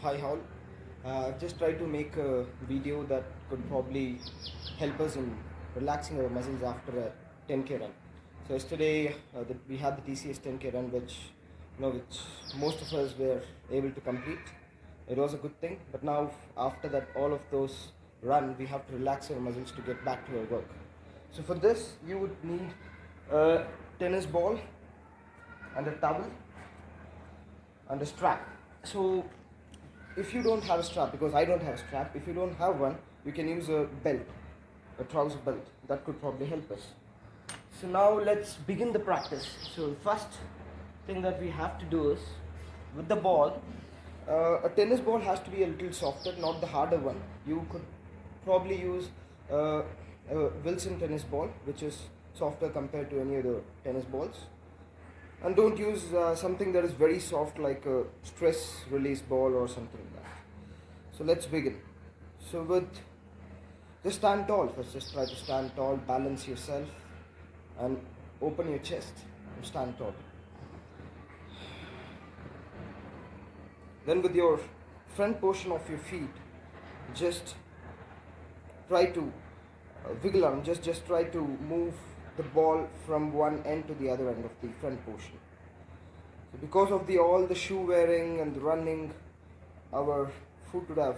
Hi all. I've just tried to make a video that could probably help us in relaxing our muscles after a 10k run. So yesterday we had the TCS 10k run, which most of us were able to complete. It was a good thing, but now after that, all of those run, we have to relax our muscles to get back to our work. So for this, you would need a tennis ball and a towel and a strap. So if you don't have a strap, because I don't have a strap, if you don't have one, you can use a belt, a trouser belt. That could probably help us. So now let's begin the practice. So the first thing that we have to do is, with the ball, a tennis ball has to be a little softer, not the harder one. You could probably use a Wilson tennis ball, which is softer compared to any other tennis balls. And don't use something that is very soft like a stress release ball or something like that. So let's begin. So just stand tall first. Just try to stand tall, balance yourself, and open your chest and stand tall. Then with your front portion of your feet, just try to wiggle arm. Just try to move the ball from one end to the other end of the front portion. So because of all the shoe wearing and the running, our foot would have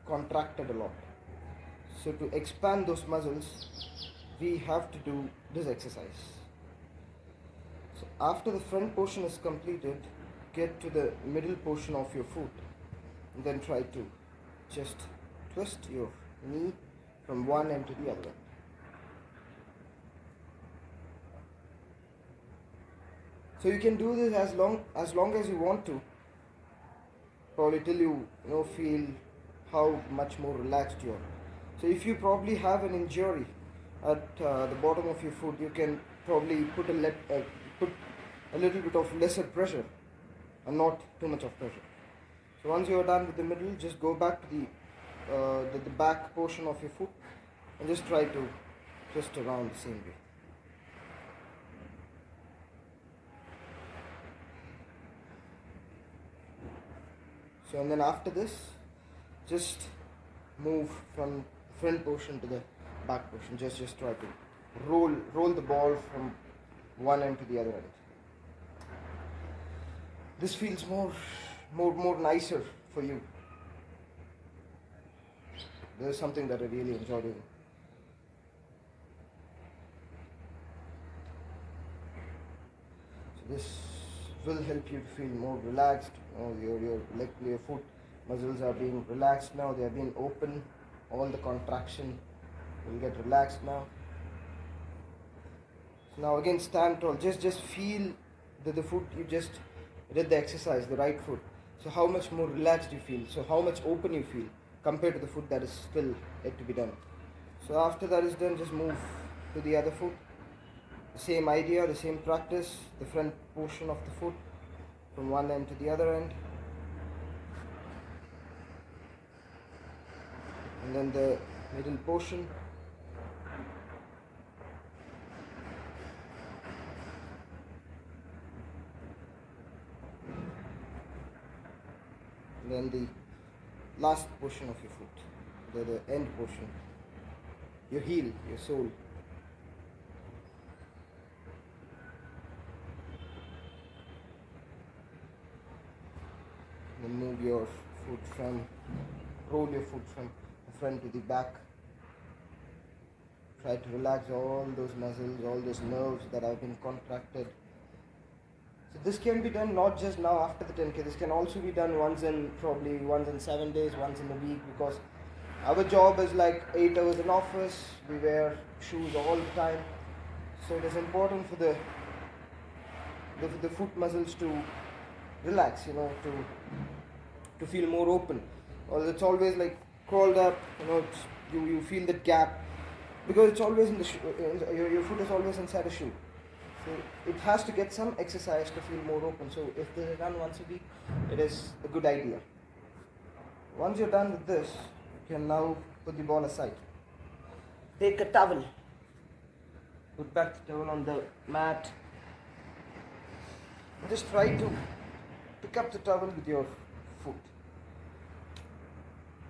contracted a lot. So to expand those muscles, we have to do this exercise. So after the front portion is completed, get to the middle portion of your foot and then try to just twist your knee from one end to the other end. So you can do this as long as you want to, probably till you feel how much more relaxed you are. So if you probably have an injury at the bottom of your foot, you can probably put a little bit of lesser pressure and not too much of pressure. So once you are done with the middle, just go back to the back portion of your foot and just try to twist around the same way. So and then after this, just move from front portion to the back portion. Just try to roll the ball from one end to the other end. This feels more nicer for you. This is something that I really enjoy doing. So this will help you to feel more relaxed. Your foot muscles are being relaxed now. They are being open. All the contraction will get relaxed now. So now again, stand tall. Just feel the foot you just did the exercise, the right foot. So how much more relaxed you feel. So how much open you feel compared to the foot that is still yet to be done. So after that is done, just move to the other foot. The same idea, the same practice. The front portion of the foot from one end to the other end, and then the middle portion, and then the last portion of your foot, the end portion, your heel, your sole. Then move your foot roll your foot from the front to the back. Try to relax all those muscles, all those nerves that have been contracted. So this can be done not just now after the 10k. This can also be done once in 7 days, once in a week, because our job is like 8 hours in office. We wear shoes all the time. So it is important for the foot muscles to relax, to feel more open. Or it's always like curled up, you feel that gap because it's always in the shoe. Your foot is always inside a shoe. So it has to get some exercise to feel more open. So if this is done once a week, it is a good idea. Once you're done with this, you can now put the ball aside. Take a towel. Put back the towel on the mat. Just try to pick up the towel with your foot.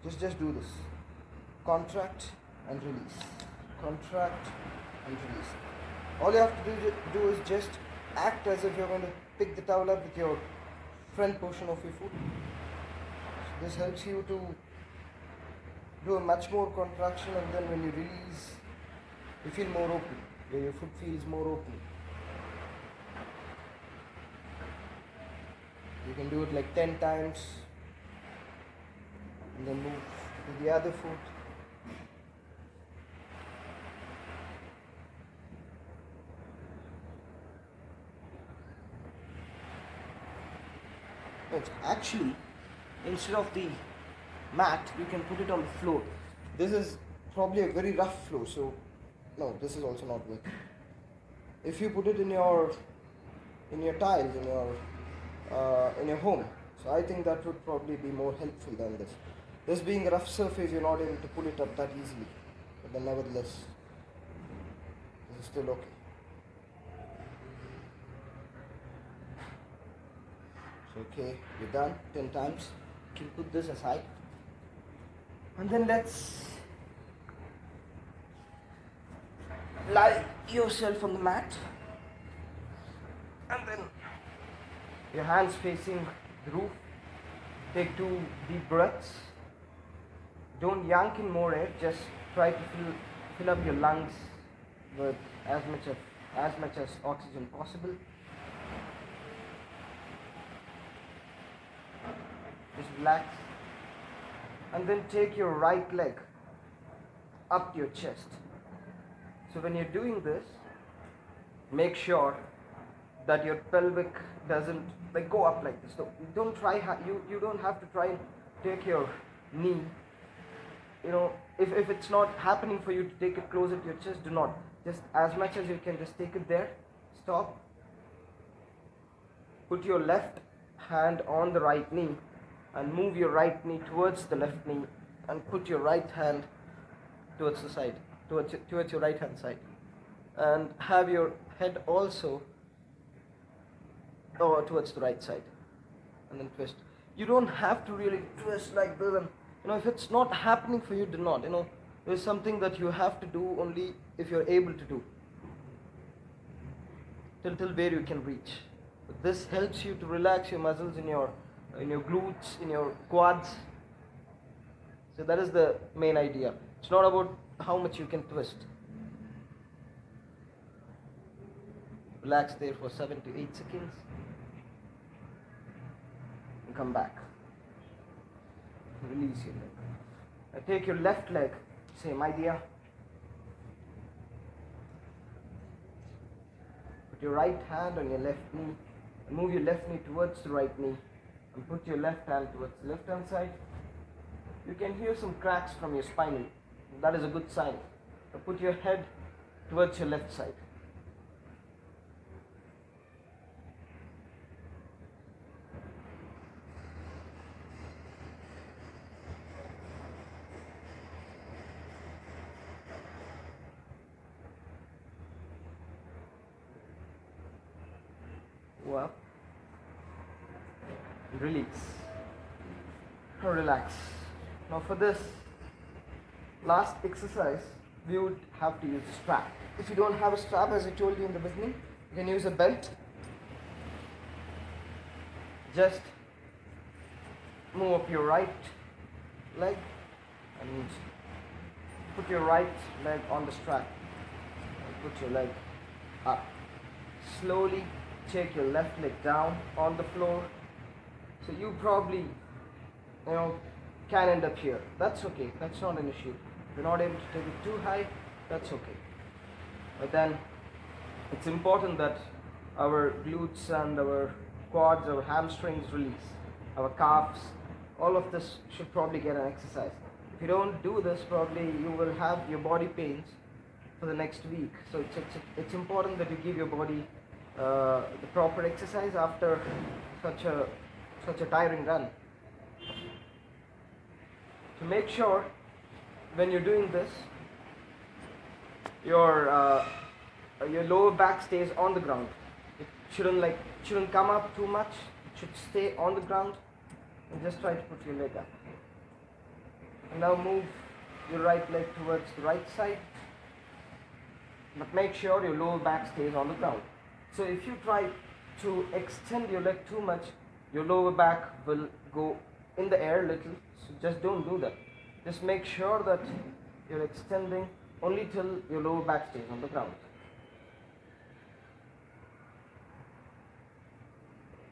Just do this. Contract and release. Contract and release. All you have to do is just act as if you're going to pick the towel up with your front portion of your foot. So this helps you to do a much more contraction, and then when you release, you feel more open, where your foot feels more open. You can do it like 10 times and then move to the other foot. But actually, instead of the mat, you can put it on the floor. This is probably a very rough floor, so no, this is also not worth it. If you put it in your tiles in your home, so I think that would probably be more helpful than this. This being a rough surface, you're not able to pull it up that easily, but then nevertheless, this is still okay. So okay, you're done 10 times. You can put this aside, and then let's lie yourself on the mat, and then your hands facing the roof. Take 2 deep breaths. Don't yank in more air, just try to fill up your lungs with as much as oxygen possible. Just relax, and then take your right leg up to your chest. So when you're doing this, make sure that your pelvic doesn't like go up like this. So don't try you don't have to try and take your knee. You know, if it's not happening for you to take it closer to your chest, do not. Just as much as you can, just take it there. Stop. Put your left hand on the right knee and move your right knee towards the left knee, and put your right hand towards the side, towards your right hand side, and have your head also towards the right side, and then twist. You don't have to really twist like this, and if it's not happening for you, do not. There's something that you have to do only if you're able to do till where you can reach. But this helps you to relax your muscles in your glutes, in your quads. So that is the main idea. It's not about how much you can twist. Relax there for 7 to 8 seconds and come back. Release your leg. Now take your left leg, same idea. Put your right hand on your left knee and move your left knee towards the right knee, and put your left hand towards the left hand side. You can hear some cracks from your spine. That is a good sign. Now put your head towards your left side. Go up. Release. Relax. Now for this last exercise, we would have to use a strap. If you don't have a strap, as I told you in the beginning, you can use a belt. Just move up your right leg and put your right leg on the strap and put your leg up. Slowly take your left leg down on the floor. So you probably can end up here. That's okay, that's not an issue. If you're not able to take it too high, that's okay. But then it's important that our glutes and our quads, our hamstrings release, our calves, all of this should probably get an exercise. If you don't do this, probably you will have your body pains for the next week. So it's important that you give your body the proper exercise after such a tiring run. To make sure when you're doing this, your lower back stays on the ground. It shouldn't come up too much. It should stay on the ground, and just try to put your leg up. Now move your right leg towards the right side, but make sure your lower back stays on the ground. So if you try to extend your leg too much, your lower back will go in the air a little, so just don't do that. Just make sure that you're extending only till your lower back stays on the ground.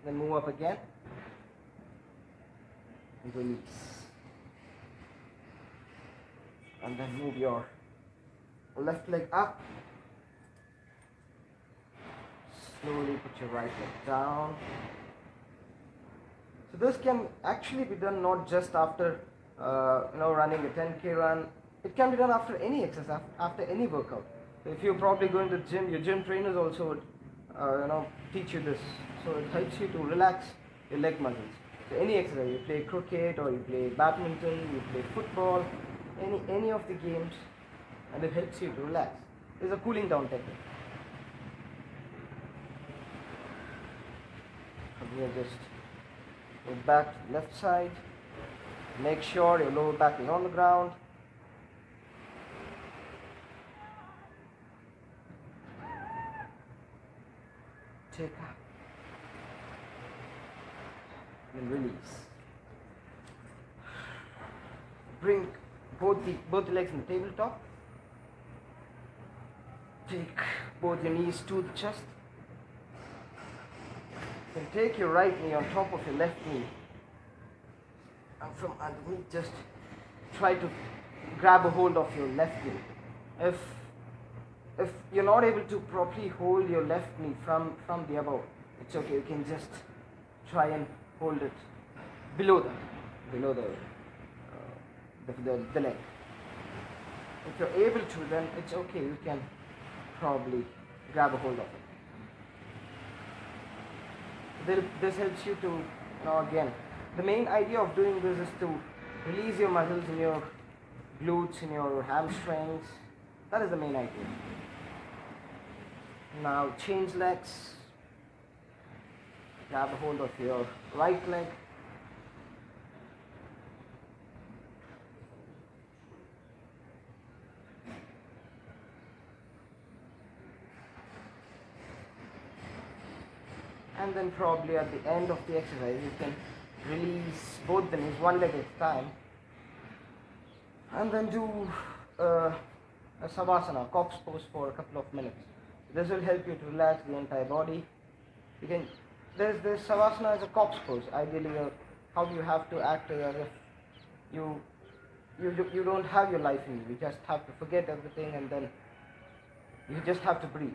Then move up again and release. And then move your left leg up. Slowly put your right leg down. So this can actually be done not just after running a 10K run. It can be done after any exercise, after any workout. So if you're probably going to the gym, your gym trainers also would teach you this. So it helps you to relax your leg muscles. So any exercise, you play cricket or you play badminton, you play football, any of the games, and it helps you to relax. It's a cooling down technique. From here, just go back to the left side. Make sure your lower back is on the ground. Take up. And release. Bring both the legs in the tabletop. Take both your knees to the chest. Then take your right knee on top of your left knee. And from underneath, just try to grab a hold of your left knee. If you're not able to properly hold your left knee from the above, it's okay. You can just try and hold it below the leg. If you're able to, then it's okay. You can probably grab a hold of it. This helps you to, again, the main idea of doing this is to release your muscles in your glutes, in your hamstrings. That is the main idea. Now change legs. Grab a hold of your right leg. And then probably at the end of the exercise, you can release both the knees, one leg at a time. And then do a Savasana, cox pose for a couple of minutes. This will help you to relax the entire body. There's Savasana as a cox pose. Ideally, how you have to act as if you don't have your life in you. You just have to forget everything and then you just have to breathe.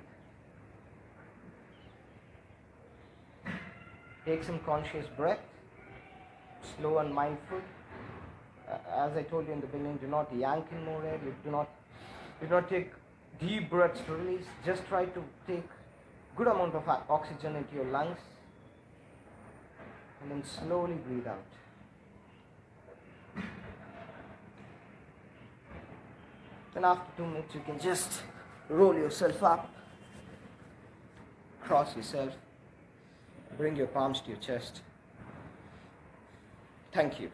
Take some conscious breath, slow and mindful. As I told you in the beginning, do not yank in more air. Do not take deep breaths to release. Just try to take good amount of oxygen into your lungs and then slowly breathe out. Then after 2 minutes, you can just roll yourself up, cross yourself, bring your palms to your chest. Thank you.